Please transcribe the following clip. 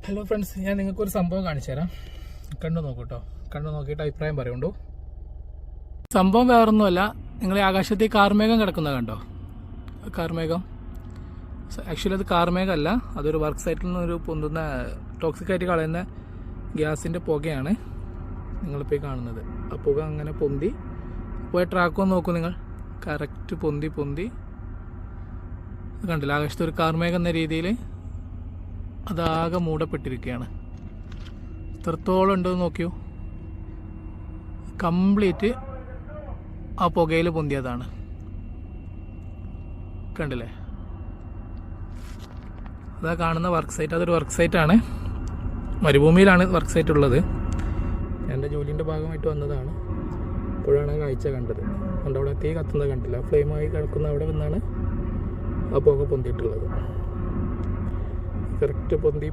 Hello friends, ഞാൻ നിങ്ങൾക്കൊരു സംഭവം കാണിച്ചു തരാം. കണ്ടു നോക്കൂട്ടോ. കണ്ടു നോക്കിയിട്ട് അഭിപ്രായം പറയുണ്ടോ. സംഭവം വേറൊന്നുമല്ല, നിങ്ങൾ ആകാശത്തിൽ കാർമേഘം കിടക്കുന്നത് കണ്ടോ? കാർമേഘം ആക്ച്വലി അത് കാർമേഘമല്ല, അതൊരു വർക്ക് സൈറ്റിൽ നിന്ന് ഒരു പൊന്തുന്ന ടോക്സിക്കായിട്ട് കളയുന്ന ഗ്യാസിൻ്റെ പുകയാണ് നിങ്ങളിപ്പോൾ ഈ കാണുന്നത്. ആ പുക അങ്ങനെ പൊന്തി പോയ ട്രാക്കൊന്ന് നോക്കൂ നിങ്ങൾ. കറക്റ്റ് പൊന്തി കണ്ടില്ല? ആകാശത്ത് ഒരു കാർമേഘം എന്ന രീതിയിൽ അതാകെ മൂടപ്പെട്ടിരിക്കുകയാണ്. എത്രത്തോളം ഉണ്ടെന്ന് നോക്കിയോ. കംപ്ലീറ്റ് ആ പുകയിൽ പൊന്തിയതാണ്. കണ്ടില്ലേ? അതാ കാണുന്ന വർക്ക് സൈറ്റ്, അതൊരു വർക്ക് സൈറ്റാണ്. മരുഭൂമിയിലാണ് വർക്ക് സൈറ്റ് ഉള്ളത്. എൻ്റെ ജോലിൻ്റെ ഭാഗമായിട്ട് വന്നതാണ്. ഇപ്പോഴാണ് കാഴ്ച കണ്ടത്. അതുകൊണ്ട് അവിടെ തീ കത്തുന്നത് കണ്ടില്ല. ഫ്ലെയിമായി കിടക്കുന്ന അവിടെ നിന്നാണ് ആ പുക പൊന്തിയിട്ടുള്ളത്. കറക്റ്റ് പൊന്തി